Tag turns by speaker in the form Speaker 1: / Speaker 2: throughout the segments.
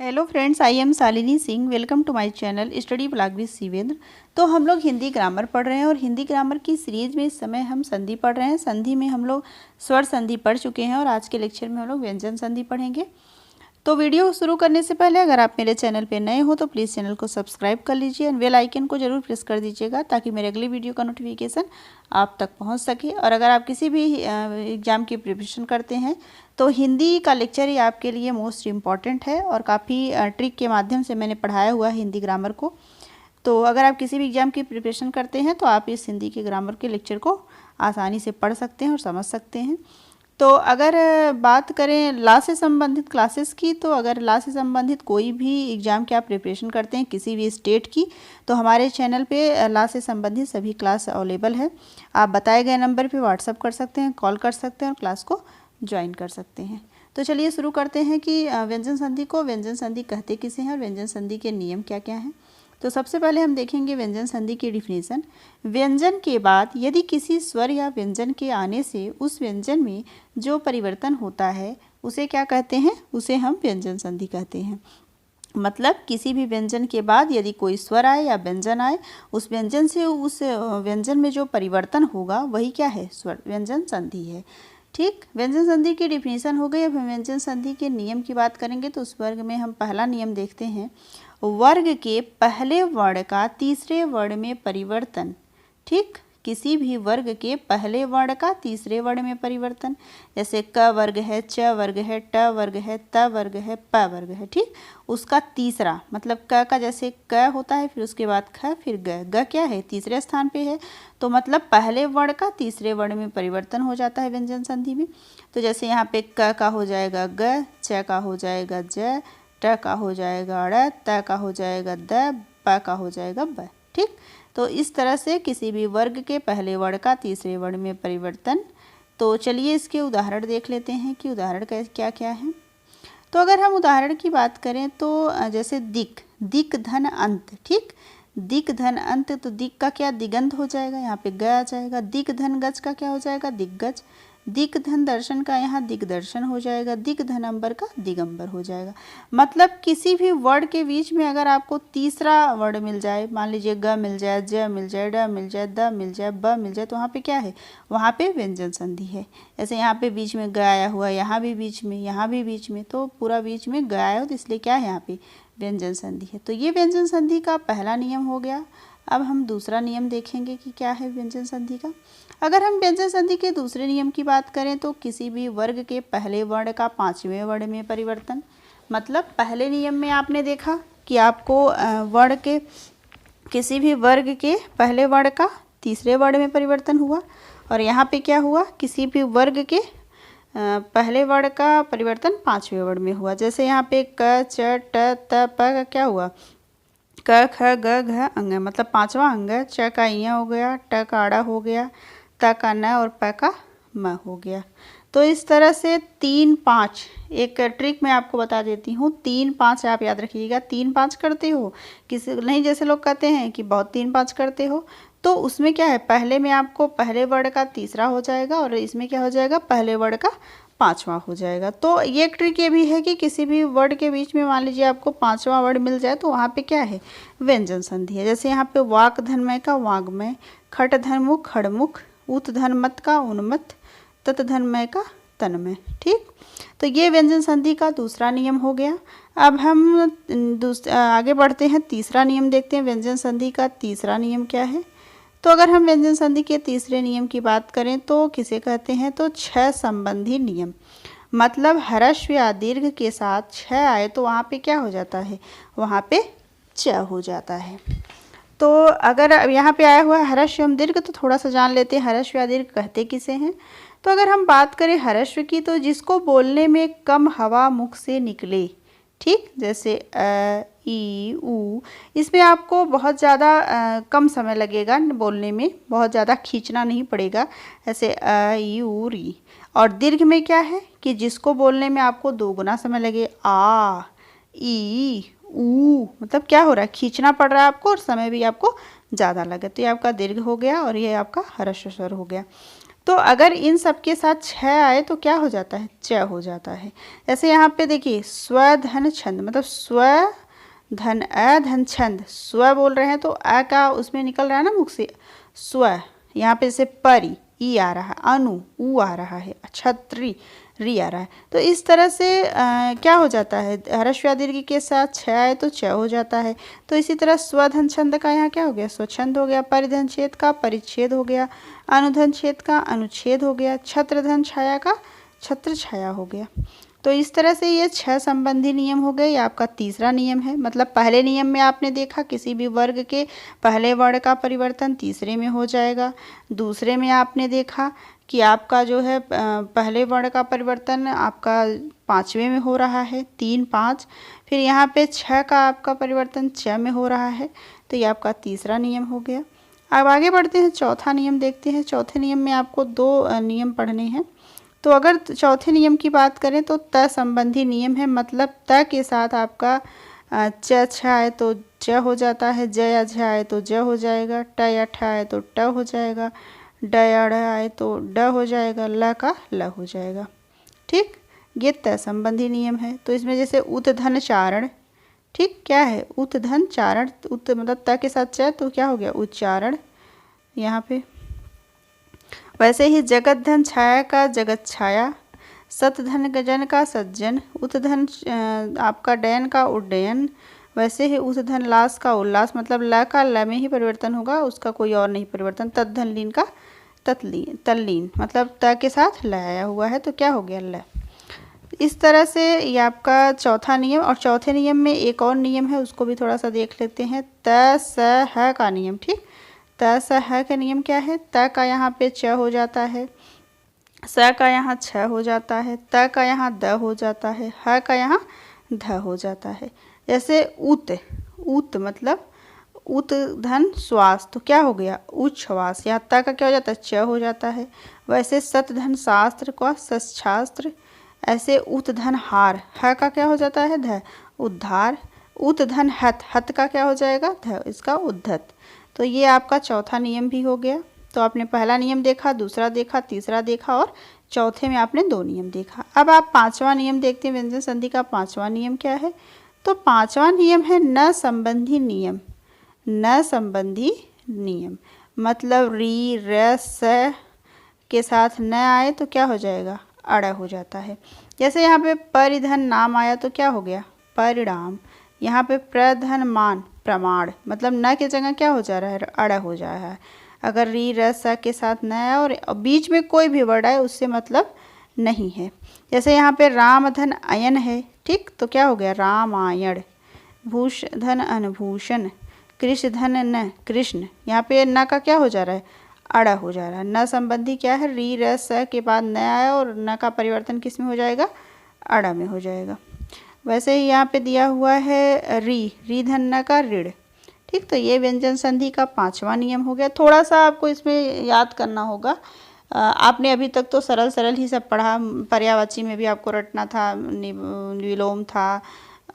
Speaker 1: Hello friends, I am Shalini Singh. Welcome to my channel study blog with Shivendra. तो हम लोग Hindi grammar पढ़ रहे हैं और हिंदी ग्रामर की सीरीज़ में इस समय हम संधि पढ़ रहे हैं। संधि में हम लोग स्वर संधि पढ़ चुके हैं और आज के लेक्चर में हम लोग व्यंजन संधि पढ़ेंगे। तो वीडियो शुरू करने से पहले अगर आप मेरे चैनल पे नए हो तो प्लीज़ चैनल को सब्सक्राइब कर लीजिए और बेल आइकन को जरूर प्रेस कर दीजिएगा ताकि मेरे अगली वीडियो का नोटिफिकेशन आप तक पहुंच सके। और अगर आप किसी भी एग्ज़ाम की प्रिपरेशन करते हैं तो हिंदी का लेक्चर ही आपके लिए मोस्ट इम्पॉर्टेंट है और काफ़ी ट्रिक के माध्यम से मैंने पढ़ाया हुआ है हिंदी ग्रामर को। तो अगर आप किसी भी एग्ज़ाम की प्रिपरेशन करते हैं तो आप इस हिंदी के ग्रामर के लेक्चर को आसानी से पढ़ सकते हैं और समझ सकते हैं। तो अगर बात करें लॉ से संबंधित क्लासेस की, तो अगर लॉ से संबंधित कोई भी एग्ज़ाम की आप प्रिपरेशन करते हैं किसी भी स्टेट की, तो हमारे चैनल पे लॉ से संबंधित सभी क्लास अवेलेबल है। आप बताए गए नंबर पे व्हाट्सअप कर सकते हैं, कॉल कर सकते हैं और क्लास को ज्वाइन कर सकते हैं। तो चलिए शुरू करते हैं कि व्यंजन संधि को व्यंजन संधि कहते किसे हैं और व्यंजन संधि के नियम क्या क्या हैं। तो सबसे पहले हम देखेंगे व्यंजन संधि की डिफिनीशन। व्यंजन के बाद यदि किसी स्वर या व्यंजन के आने से उस व्यंजन में जो परिवर्तन होता है उसे क्या कहते हैं, उसे हम व्यंजन संधि कहते हैं। मतलब किसी भी व्यंजन के बाद यदि कोई स्वर आए या व्यंजन आए, उस व्यंजन से उस व्यंजन में जो परिवर्तन होगा वही क्या है, स्वर व्यंजन संधि है। ठीक, व्यंजन संधि की डिफिनीशन हो गई। अब हम व्यंजन संधि के नियम की बात करेंगे तो उस वर्ग में हम पहला नियम देखते हैं, वर्ग के पहले वर्ण का तीसरे वर्ण में परिवर्तन। ठीक, किसी भी वर्ग के पहले वर्ण का तीसरे वर्ण में परिवर्तन, जैसे क वर्ग है, च वर्ग है, ट वर्ग है, त वर्ग है, प वर्ग है। ठीक, उसका तीसरा मतलब क का जैसे क होता है, फिर उसके बाद ख, फिर ग। ग क्या है, तीसरे स्थान पे है, तो मतलब पहले वर्ण का तीसरे वर्ण में परिवर्तन हो जाता है व्यंजन संधि में। तो जैसे यहाँ पे क का हो जाएगा ग, च का हो जाएगा ज, ट का हो जाएगा ड़, त का हो जाएगा द, प का हो जाएगा ब। ठीक, तो इस तरह से किसी भी वर्ग के पहले वर्ण का तीसरे वर्ण में परिवर्तन। तो चलिए इसके उदाहरण देख लेते हैं कि उदाहरण क्या क्या है। तो अगर हम उदाहरण की बात करें तो जैसे दिक, दिक धन अंत। ठीक, दिक धन अंत, तो दिक का क्या दिगंत हो जाएगा, यहाँ पे ग आ जाएगा। दिक धन गज का क्या हो जाएगा, दिग्गज। दिक धन दर्शन का यहाँ दिग्दर्शन हो जाएगा। दिक धन अंबर का दिगंबर हो जाएगा। मतलब किसी भी वर्ड के बीच में अगर आपको तीसरा वर्ड मिल जाए, मान लीजिए ग मिल जाए, ज मिल जाए, ड मिल जाए, द मिल जाए, ब मिल जाए, तो वहाँ पे क्या है, वहाँ पे व्यंजन संधि है। जैसे यहाँ पे बीच में ग आया हुआ, यहाँ भी बीच में, यहाँ भी बीच में, तो पूरा बीच में ग आया हो, तो इसलिए क्या है, यहाँ पे व्यंजन संधि है। तो ये व्यंजन संधि का पहला नियम हो गया। अब हम दूसरा नियम देखेंगे कि क्या है व्यंजन संधि का। अगर हम व्यंजन संधि के दूसरे नियम की बात करें तो किसी भी वर्ग के पहले वर्ण का पांचवें वर्ण में परिवर्तन। मतलब पहले नियम में आपने देखा कि आपको वर्ण के किसी भी वर्ग के पहले वर्ण का तीसरे वर्ण में परिवर्तन हुआ, और यहाँ पे क्या हुआ, किसी भी वर्ग के पहले वर्ण का परिवर्तन पांचवें वर्ण में हुआ। जैसे यहाँ पे क, च, ट, त, प का क्या हुआ, क, ख, ग, घ, अंग, मतलब पांचवा अंग। च का इ हो गया, ट का आड़ा हो गया, त का न और प का म हो गया। तो इस तरह से 3 5, एक ट्रिक मैं आपको बता देती हूँ। 3 5 आप याद रखिएगा। 3 5 करते हो किसी नहीं, जैसे लोग कहते हैं कि बहुत 3 5 करते हो, तो उसमें क्या है, पहले में आपको पहले वर्ड का तीसरा हो जाएगा और इसमें क्या हो जाएगा, पहले वर्ड का पांचवा हो जाएगा। तो ये एक ट्रिक ये भी है कि किसी भी वर्ड के बीच में मान लीजिए आपको पांचवा वर्ड मिल जाए तो वहाँ पे क्या है, व्यंजन संधि है। जैसे यहाँ पे वाक धनमय का वाग्मय, खट धनमुख खड़मुख, उत धनमत का उन्मत्त, तत धनमय का तन्मय। ठीक, तो ये व्यंजन संधि का दूसरा नियम हो गया। अब हम आगे बढ़ते हैं, तीसरा नियम देखते हैं। व्यंजन संधि का तीसरा नियम क्या है। तो अगर हम व्यंजन संधि के तीसरे नियम की बात करें तो किसे कहते हैं, तो छ संबंधी नियम। मतलब ह्रस्व या दीर्घ के साथ छ आए तो वहाँ पे क्या हो जाता है, वहाँ पे च हो जाता है। तो अगर यहाँ पे आया हुआ है ह्रस्व एवं दीर्घ, तो थोड़ा सा जान लेते हैं ह्रस्व या दीर्घ कहते किसे हैं। तो अगर हम बात करें ह्रस्व की, तो जिसको बोलने में कम हवा मुख से निकले। ठीक, जैसे अ, ई, ऊ, इसमें आपको बहुत ज़्यादा कम समय लगेगा बोलने में, बहुत ज़्यादा खींचना नहीं पड़ेगा। जैसे अ, ई, ऊ, री। और दीर्घ में क्या है कि जिसको बोलने में आपको 2 गुना समय लगे, आ, ई, ऊ, मतलब क्या हो रहा है, खींचना पड़ रहा है आपको और समय भी आपको ज़्यादा लगे, तो ये आपका दीर्घ हो गया और ये आपका ह्रस्व स्वर हो गया। तो अगर इन सब के साथ छ आए तो क्या हो जाता है, च हो जाता है। जैसे यहाँ पे देखिए स्वधन छंद, मतलब स्व धन अ धन छंद, स्व बोल रहे हैं तो अ का उसमें निकल रहा है ना मुख से, स्व। यहाँ पे जैसे परी ई आ रहा है, अनु ऊ आ रहा है, छत्री री आ रहा है। तो इस तरह से क्या हो जाता है, ह्रस्व या दीर्घ के साथ छ आए तो च हो जाता है। तो इसी तरह स्वधन छंद का यहाँ क्या हो गया, स्वच्छंद हो गया। परिधन छेद का परिच्छेद हो गया। अनुधन छेद का अनुच्छेद हो गया। छत्रधन छाया का छत्र छाया हो गया। तो इस तरह से ये 6 संबंधी नियम हो गए। ये आपका तीसरा नियम है। मतलब पहले नियम में आपने देखा किसी भी वर्ग के पहले वर्ण का परिवर्तन तीसरे में हो जाएगा। दूसरे में आपने देखा कि आपका जो है पहले वर्ण का परिवर्तन आपका 5वें में हो रहा है, 3 5। फिर यहाँ पे 6 का आपका परिवर्तन च में हो रहा है। तो ये आपका तीसरा नियम हो गया। अब आगे बढ़ते हैं, चौथा नियम देखते हैं। चौथे नियम में आपको 2 नियम पढ़ने हैं। तो अगर चौथे नियम की बात करें तो त संबंधी नियम है। मतलब त के साथ आपका च छ आए तो च हो जाता है, ज या झ आए तो ज हो जाएगा, ट या ठ आए तो ट हो जाएगा, ड या ढ़ आए तो ड हो जाएगा, ल का ल हो जाएगा। ठीक, ये त संबंधी नियम है। तो इसमें जैसे उत धन चारण, ठीक, क्या है उत धन चारण, उत मतलब त के साथ च तो क्या हो गया उच्चारण यहाँ पे। वैसे ही जगत धन छाया का जगत छाया, सत धन गजन का सज्जन, उत धन आपका डयन का उड्डयन। वैसे ही उस धन लास का उल्लास, मतलब ल का ल में ही परिवर्तन होगा, उसका कोई और नहीं परिवर्तन। तत धन लीन का तत्लीन तल्लीन, मतलब त के साथ ल आया हुआ है तो क्या हो गया ल। इस तरह से ये आपका चौथा नियम। और चौथे नियम में एक और नियम है, उसको भी थोड़ा सा देख लेते हैं। त स ह का नियम। ठीक, त स ह का नियम क्या है, त का यहाँ पे च हो जाता है, स का यहाँ छ हो जाता है, त का यहाँ द हो जाता है, ह का यहाँ ध हो जाता है। जैसे उत, उत मतलब उत धन श्वास तो क्या हो गया उच्छ्वास, यहाँ त का क्या हो जाता है च हो जाता है। वैसे सत धन शास्त्र का सशास्त्र। ऐसे उत धन हार, ह का क्या हो जाता है ध, उद्धार। उत धन हत, हत का क्या हो जाएगा ध, इसका उद्धत। तो ये आपका चौथा नियम भी हो गया। तो आपने पहला नियम देखा, दूसरा देखा, तीसरा देखा और चौथे में आपने 2 नियम देखा। अब आप 5वां नियम देखते हैं। व्यंजन संधि का 5वां नियम क्या है, तो 5वां नियम है न संबंधी नियम। न संबंधी नियम मतलब री र स के साथ न आए तो क्या हो जाएगा अड़ हो जाता है। जैसे यहाँ पे परिधन नाम आया तो क्या हो गया परिणाम। यहाँ पे प्रधन मान प्रमाण, मतलब न की जगह क्या हो जा रहा है अड़ हो जा रहा है। अगर री र स के साथ न है और बीच में कोई भी वर्ड आए उससे मतलब नहीं है। जैसे यहाँ पे राम धन अयन है, ठीक, तो क्या हो गया रामायण। भूष धन अनभूषण, कृष्ण धन न कृष्ण, यहाँ पे न का क्या हो जा रहा है अड़ा हो जा रहा है। न संबंधी क्या है री र स के बाद न आया और न का परिवर्तन किस में हो जाएगा अड़ा में हो जाएगा। वैसे ही यहाँ पे दिया हुआ है री धन न का ऋण। ठीक, तो ये व्यंजन संधि का 5वां नियम हो गया। थोड़ा सा आपको इसमें याद करना होगा। आपने अभी तक तो सरल सरल ही सब पढ़ा। पर्यायवाची में भी आपको रटना था, विलोम था,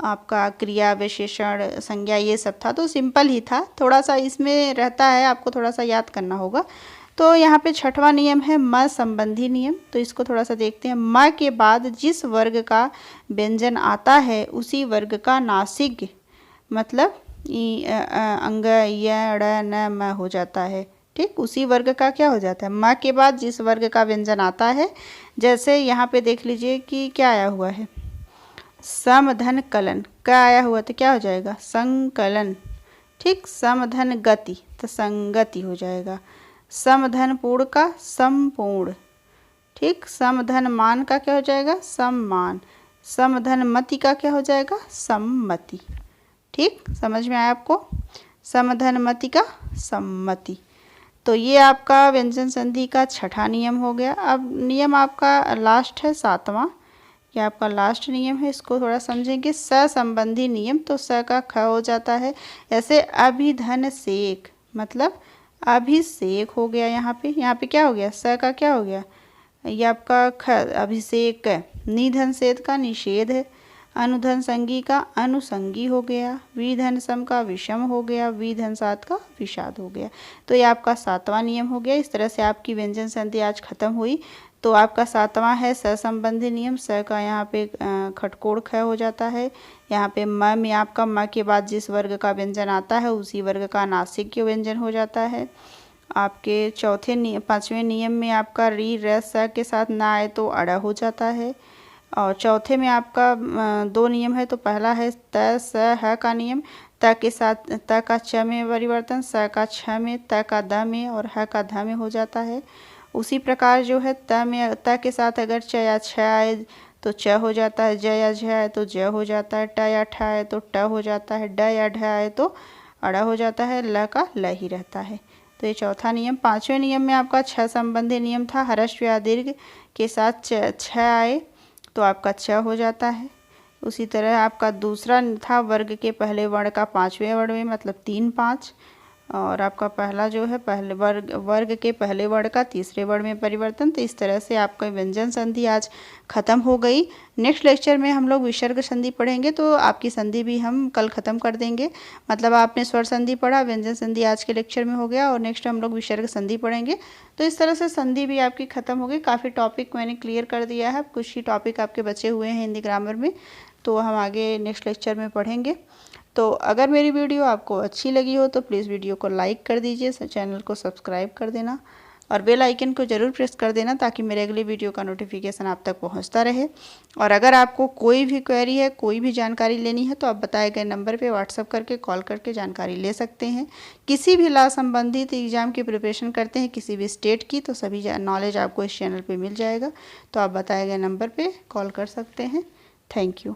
Speaker 1: आपका क्रिया विशेषण संज्ञा ये सब था, तो सिंपल ही था। थोड़ा सा इसमें रहता है, आपको थोड़ा सा याद करना होगा। तो यहाँ पे 6वां नियम है म संबंधी नियम। तो इसको थोड़ा सा देखते हैं। म के बाद जिस वर्ग का व्यंजन आता है उसी वर्ग का नासिक मतलब अंग य ड़ न म हो जाता है। ठीक, उसी वर्ग का क्या हो जाता है म के बाद जिस वर्ग का व्यंजन आता है। जैसे यहाँ पे देख लीजिए कि क्या आया हुआ है समधन कलन, क्या आया हुआ तो क्या हो जाएगा संकलन। ठीक, समधन गति तो संगति हो जाएगा। समधन पूर्ण का संपूर्ण। ठीक, समधन मान का क्या हो जाएगा सम्मान। समधन मति का क्या हो जाएगा सम्मति। ठीक, समझ में आया आपको, समधन मति का सम्मति। तो ये आपका व्यंजन संधि का 6ठा नियम हो गया। अब नियम आपका लास्ट है 7वां, ये आपका लास्ट नियम है। इसको थोड़ा समझेंगे। स संबंधी नियम, तो स का ख हो जाता है। ऐसे अभिधन सेक मतलब अभिषेक हो गया। यहाँ पे क्या हो गया स का क्या हो गया ये आपका ख अभिषेक। निधन सेद का निषेध है। अनुधन संगी का अनुसंगी हो गया, विधन सम का विषम हो गया, विधन सात का विषाद हो गया। तो ये आपका 7वां नियम हो गया। इस तरह से आपकी व्यंजन संधि आज खत्म हुई। तो आपका 7वां है स संबंधी नियम। स का यहाँ पे खटकोड़ ख हो जाता है। यहाँ पे म में आपका म के बाद जिस वर्ग का व्यंजन आता है उसी वर्ग का नासिक व्यंजन हो जाता है। आपके 5वें नियम में आपका री र स के साथ ना आए तो अड़ा हो जाता है। और चौथे में आपका 2 नियम है। तो पहला है त स ह का नियम। त के साथ त का च में परिवर्तन, स का छ में, त का द में और ह का ध में हो जाता है। उसी प्रकार जो है त के साथ अगर च या छ आए तो च हो जाता है, ज या झ आए तो ज हो जाता है, ट या ठ आए तो ट हो जाता है, ड या ढ आए तो अड़ा हो जाता है, ल का ल ही रहता है। तो ये चौथा नियम। 5वें नियम में आपका छ संबंधी नियम था। हर्ष या दीर्घ के साथ छ आए तो आपका छ हो जाता है। उसी तरह आपका दूसरा था वर्ग के पहले वर्ण का 5वें वर्ण में, मतलब 3 5। और आपका पहला जो है पहले वर्ग के पहले वर्ण का तीसरे वर्ण में परिवर्तन। तो इस तरह से आपका व्यंजन संधि आज खत्म हो गई। नेक्स्ट लेक्चर में हम लोग विसर्ग संधि पढ़ेंगे, तो आपकी संधि भी हम कल खत्म कर देंगे। मतलब आपने स्वर संधि पढ़ा, व्यंजन संधि आज के लेक्चर में हो गया और नेक्स्ट हम लोग विसर्ग संधि पढ़ेंगे। तो इस तरह से संधि भी आपकी खत्म हो गई। काफ़ी टॉपिक मैंने क्लियर कर दिया है, कुछ ही टॉपिक आपके बचे हुए हैं हिंदी ग्रामर में, तो हम आगे नेक्स्ट लेक्चर में पढ़ेंगे। तो अगर मेरी वीडियो आपको अच्छी लगी हो तो प्लीज़ वीडियो को लाइक कर दीजिए, चैनल को सब्सक्राइब कर देना और बेल आइकन को ज़रूर प्रेस कर देना ताकि मेरे अगली वीडियो का नोटिफिकेशन आप तक पहुंचता रहे। और अगर आपको कोई भी क्वेरी है, कोई भी जानकारी लेनी है तो आप बताए गए नंबर पे व्हाट्सअप करके, कॉल करके जानकारी ले सकते हैं। किसी भी लॉ संबंधित एग्ज़ाम की प्रिपरेशन करते हैं, किसी भी स्टेट की, तो सभी नॉलेज आपको इस चैनल पर मिल जाएगा। तो आप बताए गए नंबर पर कॉल कर सकते हैं। Thank you.